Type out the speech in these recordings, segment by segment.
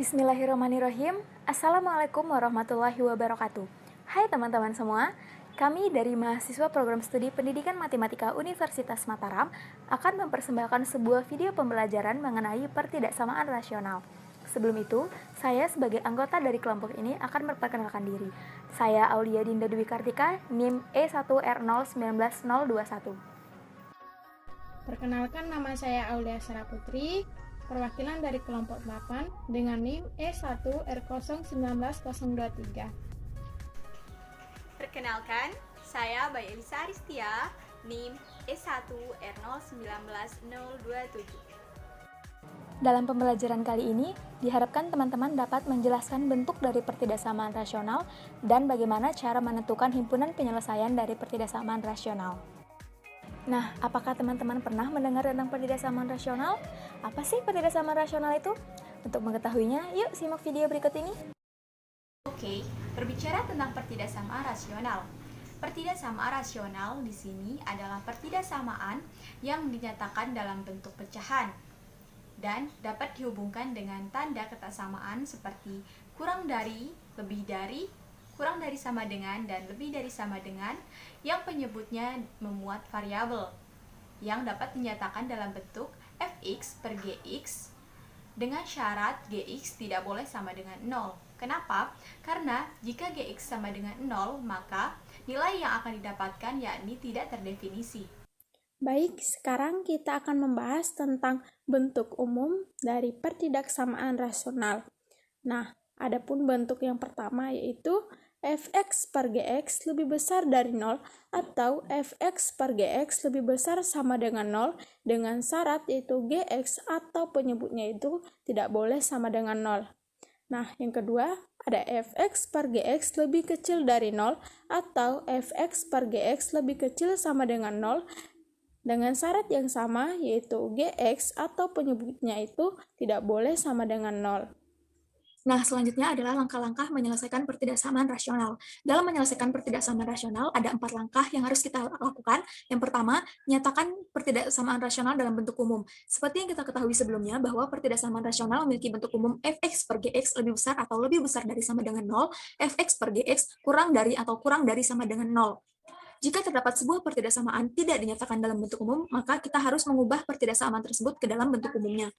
Bismillahirrahmanirrahim. Assalamualaikum warahmatullahi wabarakatuh. Hai teman-teman semua, kami dari mahasiswa program studi Pendidikan Matematika Universitas Mataram akan mempersembahkan sebuah video pembelajaran mengenai pertidaksamaan rasional. Sebelum itu, saya sebagai anggota dari kelompok ini akan memperkenalkan diri. Saya Aulia Dinda Dwi Kartika, NIM E1R019021. Perkenalkan, nama saya Aulia Sarah Putri, perwakilan dari kelompok 8 dengan NIM E1R019023. Perkenalkan, saya Bayi Elisa Aristia, NIM E1R019027. Dalam pembelajaran kali ini, diharapkan teman-teman dapat menjelaskan bentuk dari pertidaksamaan rasional dan bagaimana cara menentukan himpunan penyelesaian dari pertidaksamaan rasional. Nah, apakah teman-teman pernah mendengar tentang pertidaksamaan rasional? Apa sih pertidaksamaan rasional itu? Untuk mengetahuinya, yuk simak video berikut ini. Oke, berbicara tentang pertidaksamaan rasional. Pertidaksamaan rasional di sini adalah pertidaksamaan yang dinyatakan dalam bentuk pecahan dan dapat dihubungkan dengan tanda ketaksamaan seperti kurang dari, lebih dari, kurang dari sama dengan, dan lebih dari sama dengan, yang penyebutnya memuat variabel yang dapat dinyatakan dalam bentuk fx per gx dengan syarat gx tidak boleh sama dengan 0. Kenapa? Karena jika gx sama dengan 0, maka nilai yang akan didapatkan yakni tidak terdefinisi. Baik, sekarang kita akan membahas tentang bentuk umum dari pertidaksamaan rasional. Nah, adapun bentuk yang pertama yaitu fx per gx lebih besar dari 0 atau fx per gx lebih besar sama dengan 0 dengan syarat yaitu gx atau penyebutnya itu tidak boleh sama dengan 0. Nah, yang kedua ada fx per gx lebih kecil dari 0 atau fx per gx lebih kecil sama dengan 0 dengan syarat yang sama yaitu gx atau penyebutnya itu tidak boleh sama dengan 0. Nah, selanjutnya adalah langkah-langkah menyelesaikan pertidaksamaan rasional. Dalam menyelesaikan pertidaksamaan rasional, ada 4 langkah yang harus kita lakukan. Yang pertama, nyatakan pertidaksamaan rasional dalam bentuk umum. Seperti yang kita ketahui sebelumnya, bahwa pertidaksamaan rasional memiliki bentuk umum fx per gx lebih besar atau lebih besar dari sama dengan 0, fx per gx kurang dari atau kurang dari sama dengan 0. Jika terdapat sebuah pertidaksamaan tidak dinyatakan dalam bentuk umum, maka kita harus mengubah pertidaksamaan tersebut ke dalam bentuk umumnya.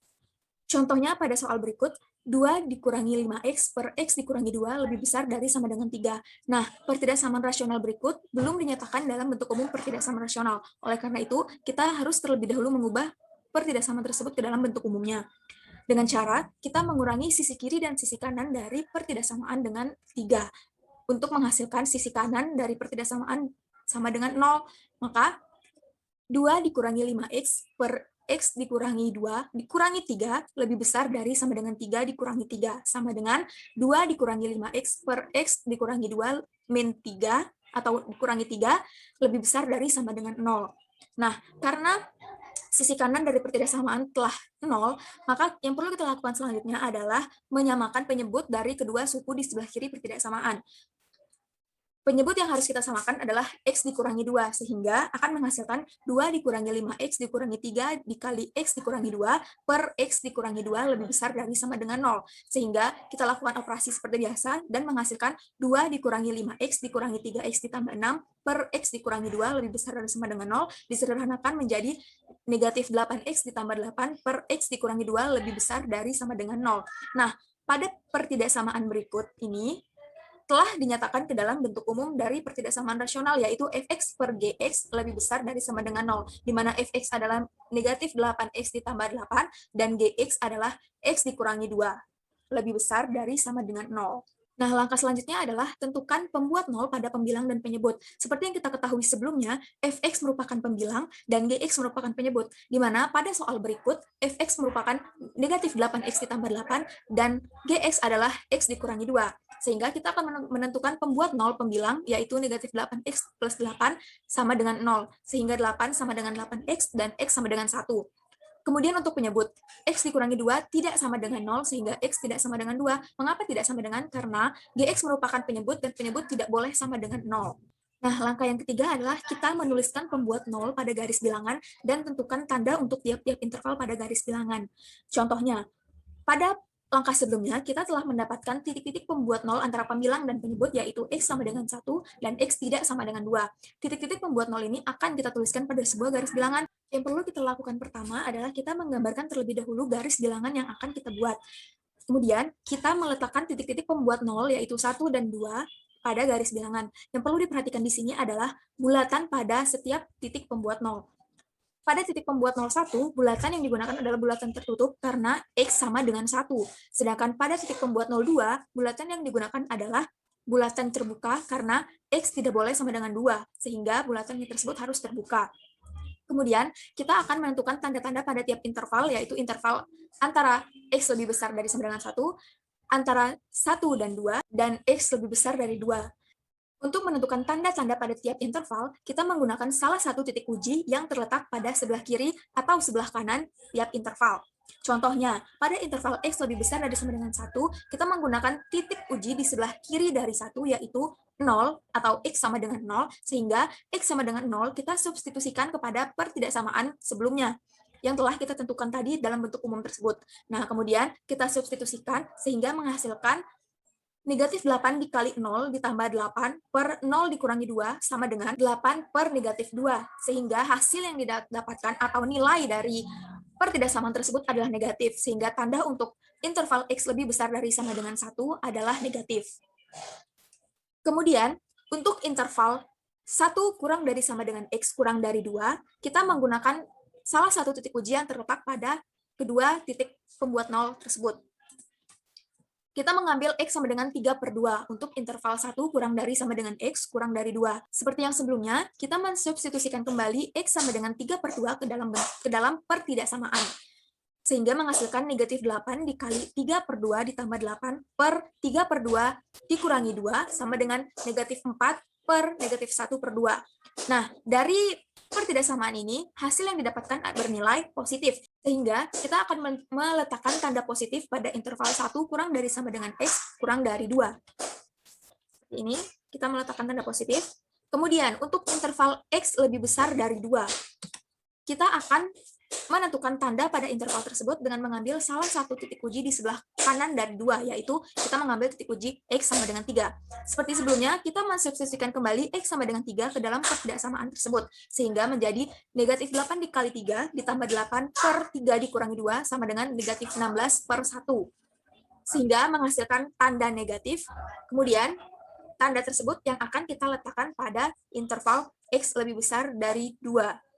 Contohnya pada soal berikut, 2 dikurangi 5x per x dikurangi 2 lebih besar dari sama dengan 3. Nah, pertidaksamaan rasional berikut belum dinyatakan dalam bentuk umum pertidaksamaan rasional. Oleh karena itu, kita harus terlebih dahulu mengubah pertidaksamaan tersebut ke dalam bentuk umumnya. Dengan cara, kita mengurangi sisi kiri dan sisi kanan dari pertidaksamaan dengan 3. Untuk menghasilkan sisi kanan dari pertidaksamaan sama dengan 0, maka 2 dikurangi 5x per x dikurangi 2 dikurangi 3 lebih besar dari sama dengan 3 dikurangi 3 sama dengan 2 dikurangi 5x per x dikurangi 2 min 3 atau dikurangi 3 lebih besar dari sama dengan 0. Nah, karena sisi kanan dari pertidaksamaan telah 0, maka yang perlu kita lakukan selanjutnya adalah menyamakan penyebut dari kedua suku di sebelah kiri pertidaksamaan. Penyebut yang harus kita samakan adalah x dikurangi 2, sehingga akan menghasilkan 2 dikurangi 5x dikurangi 3 dikali x dikurangi 2 per x dikurangi 2 lebih besar dari sama dengan 0. Sehingga kita lakukan operasi seperti biasa dan menghasilkan 2 dikurangi 5x dikurangi 3x ditambah 6 per x dikurangi 2 lebih besar dari sama dengan 0, disederhanakan menjadi negatif 8x ditambah 8 per x dikurangi 2 lebih besar dari sama dengan 0. Nah, pada pertidaksamaan berikut ini, telah dinyatakan ke dalam bentuk umum dari pertidaksamaan rasional, yaitu fx per gx lebih besar dari sama dengan 0, di mana fx adalah negatif 8x ditambah 8, dan gx adalah x dikurangi 2, lebih besar dari sama dengan 0. Nah, langkah selanjutnya adalah tentukan pembuat 0 pada pembilang dan penyebut. Seperti yang kita ketahui sebelumnya, fx merupakan pembilang dan gx merupakan penyebut, di mana pada soal berikut, fx merupakan negatif 8x ditambah 8, dan gx adalah x dikurangi 2. Sehingga kita akan menentukan pembuat 0 pembilang, yaitu negatif 8x plus 8 sama dengan 0, sehingga 8 sama dengan 8x dan x sama dengan 1. Kemudian untuk penyebut, x dikurangi 2 tidak sama dengan 0, sehingga x tidak sama dengan 2. Mengapa tidak sama dengan? Karena gx merupakan penyebut, dan penyebut tidak boleh sama dengan 0. Nah, langkah yang ketiga adalah kita menuliskan pembuat 0 pada garis bilangan dan tentukan tanda untuk tiap-tiap interval pada garis bilangan. Contohnya, pada langkah sebelumnya, kita telah mendapatkan titik-titik pembuat nol antara pembilang dan penyebut, yaitu X sama dengan 1 dan X tidak sama dengan 2. Titik-titik pembuat nol ini akan kita tuliskan pada sebuah garis bilangan. Yang perlu kita lakukan pertama adalah kita menggambarkan terlebih dahulu garis bilangan yang akan kita buat. Kemudian, kita meletakkan titik-titik pembuat nol, yaitu 1 dan 2, pada garis bilangan. Yang perlu diperhatikan di sini adalah bulatan pada setiap titik pembuat nol. Pada titik pembuat 01, bulatan yang digunakan adalah bulatan tertutup karena X sama dengan 1. Sedangkan pada titik pembuat 02, bulatan yang digunakan adalah bulatan terbuka karena X tidak boleh sama dengan 2, sehingga bulatan tersebut harus terbuka. Kemudian, kita akan menentukan tanda-tanda pada tiap interval, yaitu interval antara X lebih besar dari sama dengan 1, antara 1 dan 2, dan X lebih besar dari 2. Untuk menentukan tanda-tanda pada tiap interval, kita menggunakan salah satu titik uji yang terletak pada sebelah kiri atau sebelah kanan tiap interval. Contohnya, pada interval X lebih besar dari sama dengan 1, kita menggunakan titik uji di sebelah kiri dari 1, yaitu 0 atau X sama dengan 0, sehingga X sama dengan 0 kita substitusikan kepada pertidaksamaan sebelumnya yang telah kita tentukan tadi dalam bentuk umum tersebut. Nah, kemudian kita substitusikan sehingga menghasilkan negatif 8 dikali 0 ditambah 8 per 0 dikurangi 2 sama dengan 8 per negatif 2. Sehingga hasil yang didapatkan atau nilai dari pertidaksamaan tersebut adalah negatif. Sehingga tanda untuk interval X lebih besar dari sama dengan 1 adalah negatif. Kemudian, untuk interval 1 kurang dari sama dengan X kurang dari 2, kita menggunakan salah satu titik uji yang terletak pada kedua titik pembuat 0 tersebut. Kita mengambil X sama dengan 3 per 2 untuk interval 1 kurang dari sama dengan X kurang dari 2. Seperti yang sebelumnya, kita mensubstitusikan kembali X sama dengan 3 per 2 ke dalam pertidaksamaan. Sehingga menghasilkan negatif 8 dikali 3 per 2 ditambah 8 per 3 per 2 dikurangi 2 sama dengan negatif 4 per negatif 1 per 2. Nah, dari pertidaksamaan ini, hasil yang didapatkan bernilai positif. Sehingga kita akan meletakkan tanda positif pada interval 1 kurang dari sama dengan X kurang dari 2. Seperti ini, kita meletakkan tanda positif. Kemudian, untuk interval X lebih besar dari 2, kita akan menentukan tanda pada interval tersebut dengan mengambil salah satu titik uji di sebelah kanan dari 2, yaitu kita mengambil titik uji X sama dengan 3. Seperti sebelumnya, kita mensubstitusikan kembali X sama dengan 3 ke dalam pertidaksamaan tersebut, sehingga menjadi negatif 8 dikali 3 ditambah 8 per 3 dikurangi 2 sama dengan negatif 16 per 1. Sehingga menghasilkan tanda negatif. Kemudian, tanda tersebut yang akan kita letakkan pada interval X lebih besar dari 2.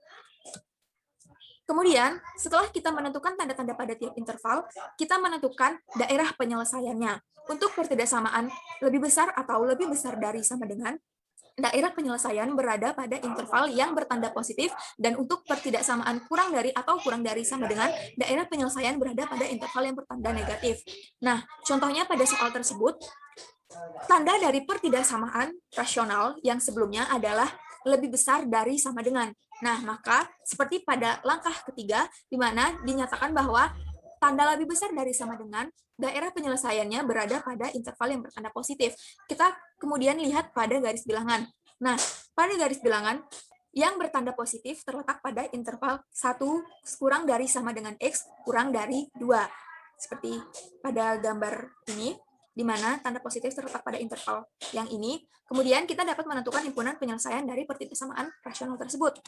Kemudian, setelah kita menentukan tanda-tanda pada tiap interval, kita menentukan daerah penyelesaiannya. Untuk pertidaksamaan lebih besar atau lebih besar dari sama dengan, daerah penyelesaian berada pada interval yang bertanda positif, dan untuk pertidaksamaan kurang dari atau kurang dari sama dengan, daerah penyelesaian berada pada interval yang bertanda negatif. Nah, contohnya pada soal tersebut, tanda dari pertidaksamaan rasional yang sebelumnya adalah lebih besar dari sama dengan. Nah, maka seperti pada langkah ketiga, di mana dinyatakan bahwa tanda lebih besar dari sama dengan, daerah penyelesaiannya berada pada interval yang bertanda positif. Kita kemudian lihat pada garis bilangan. Nah, pada garis bilangan, yang bertanda positif terletak pada interval 1 kurang dari sama dengan X kurang dari 2. Seperti pada gambar ini, di mana tanda positif terletak pada interval yang ini. Kemudian kita dapat menentukan himpunan penyelesaian dari pertidaksamaan rasional tersebut.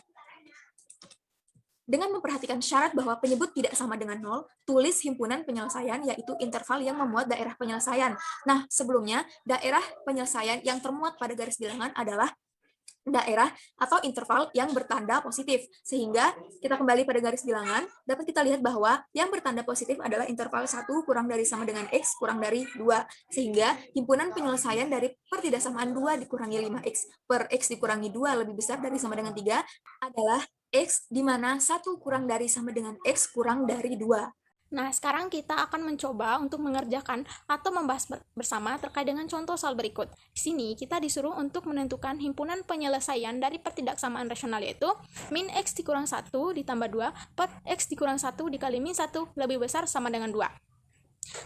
Dengan memperhatikan syarat bahwa penyebut tidak sama dengan 0, tulis himpunan penyelesaian, yaitu interval yang memuat daerah penyelesaian. Nah, sebelumnya, daerah penyelesaian yang termuat pada garis bilangan adalah daerah atau interval yang bertanda positif. Sehingga kita kembali pada garis bilangan, dapat kita lihat bahwa yang bertanda positif adalah interval 1 kurang dari sama dengan X kurang dari 2. Sehingga himpunan penyelesaian dari pertidaksamaan 2 dikurangi 5X per X dikurangi 2 lebih besar dari sama dengan 3 adalah X, di mana 1 kurang dari sama dengan X kurang dari 2. Nah, sekarang kita akan mencoba untuk mengerjakan atau membahas bersama terkait dengan contoh soal berikut. Di sini, kita disuruh untuk menentukan himpunan penyelesaian dari pertidaksamaan rasional, yaitu min X dikurang 1 ditambah 2 per X dikurang 1 dikali min 1 lebih besar sama dengan 2.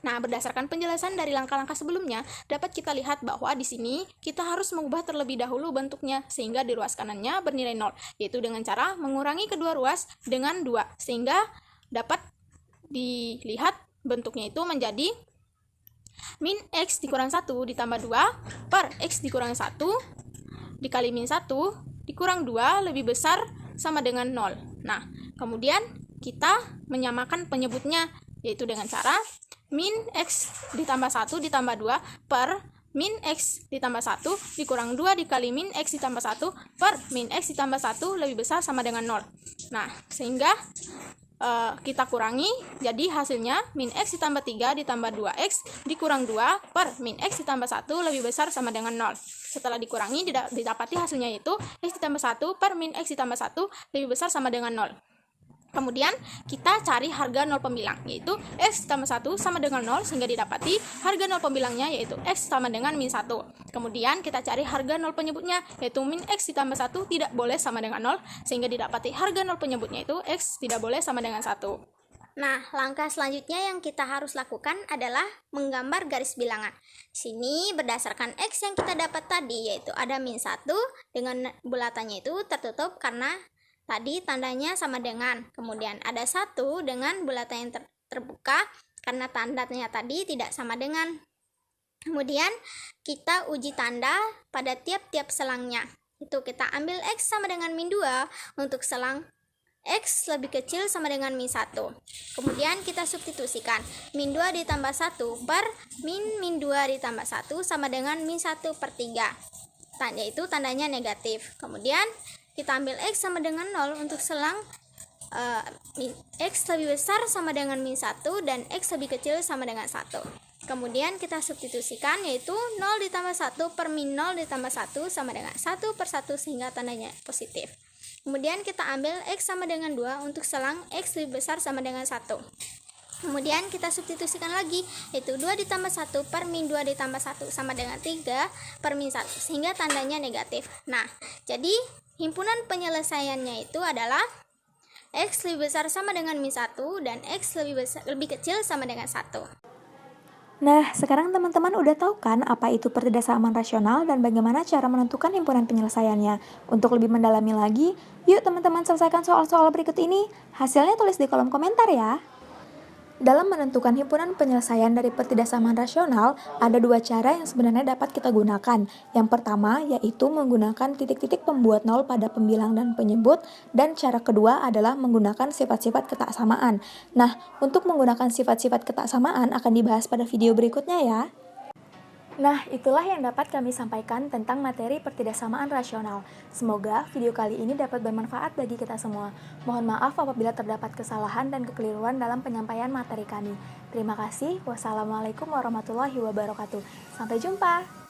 Nah, berdasarkan penjelasan dari langkah-langkah sebelumnya, dapat kita lihat bahwa di sini kita harus mengubah terlebih dahulu bentuknya sehingga di ruas kanannya bernilai 0, yaitu dengan cara mengurangi kedua ruas dengan 2, sehingga dapat dilihat bentuknya itu menjadi min X dikurang 1 ditambah 2 per X dikurang 1 dikali min 1 dikurang 2 lebih besar sama dengan 0. Nah, kemudian kita menyamakan penyebutnya, yaitu dengan cara min X ditambah 1 ditambah 2 per min X ditambah 1 dikurang 2 dikali min X ditambah 1 per min X ditambah 1 lebih besar sama dengan 0. Nah, sehingga kita kurangi, jadi hasilnya min X ditambah 3 ditambah 2X dikurang 2 per min X ditambah 1 lebih besar sama dengan 0. Setelah dikurangi, didapati hasilnya yaitu X ditambah 1 per min X ditambah 1 lebih besar sama dengan 0. Kemudian kita cari harga 0 pembilang, yaitu X ditambah 1 sama dengan 0, sehingga didapati harga 0 pembilangnya yaitu X sama dengan min 1. Kemudian kita cari harga 0 penyebutnya, yaitu min X ditambah 1 tidak boleh sama dengan 0, sehingga didapati harga 0 penyebutnya itu X tidak boleh sama dengan 1. Nah, langkah selanjutnya yang kita harus lakukan adalah menggambar garis bilangan. Sini berdasarkan X yang kita dapat tadi, yaitu ada min 1 dengan bulatannya itu tertutup karena tadi tandanya sama dengan, kemudian ada 1 dengan bulatan yang terbuka karena tandanya tadi tidak sama dengan. Kemudian kita uji tanda pada tiap-tiap selangnya. Itu kita ambil X sama dengan min 2 untuk selang X lebih kecil sama dengan min 1. Kemudian kita substitusikan min 2 ditambah 1 per min 2 ditambah 1 sama dengan min 1 per 3. Yaitu tandanya negatif. Kemudian kita ambil X sama dengan 0 untuk selang X lebih besar sama dengan min 1 dan X lebih kecil sama dengan 1. Kemudian kita substitusikan, yaitu 0 ditambah 1 per min 0 ditambah 1 sama dengan 1 per 1 sehingga tandanya positif. Kemudian kita ambil X sama dengan 2 untuk selang X lebih besar sama dengan 1. Kemudian kita substitusikan lagi, yaitu 2 ditambah 1 per min 2 ditambah 1 sama dengan 3 per min 1 sehingga tandanya negatif. Nah, jadi himpunan penyelesaiannya itu adalah X lebih besar sama dengan min 1 dan X lebih kecil sama dengan 1. Nah, sekarang teman-teman udah tahu kan apa itu pertidasamaan rasional dan bagaimana cara menentukan himpunan penyelesaiannya. Untuk lebih mendalami lagi, yuk teman-teman selesaikan soal-soal berikut ini. Hasilnya tulis di kolom komentar ya. Dalam menentukan himpunan penyelesaian dari pertidaksamaan rasional, ada dua cara yang sebenarnya dapat kita gunakan. Yang pertama yaitu menggunakan titik-titik pembuat nol pada pembilang dan penyebut, dan cara kedua adalah menggunakan sifat-sifat ketaksamaan. Nah, untuk menggunakan sifat-sifat ketaksamaan akan dibahas pada video berikutnya ya. Nah, itulah yang dapat kami sampaikan tentang materi pertidaksamaan rasional. Semoga video kali ini dapat bermanfaat bagi kita semua. Mohon maaf apabila terdapat kesalahan dan kekeliruan dalam penyampaian materi kami. Terima kasih. Wassalamualaikum warahmatullahi wabarakatuh. Sampai jumpa.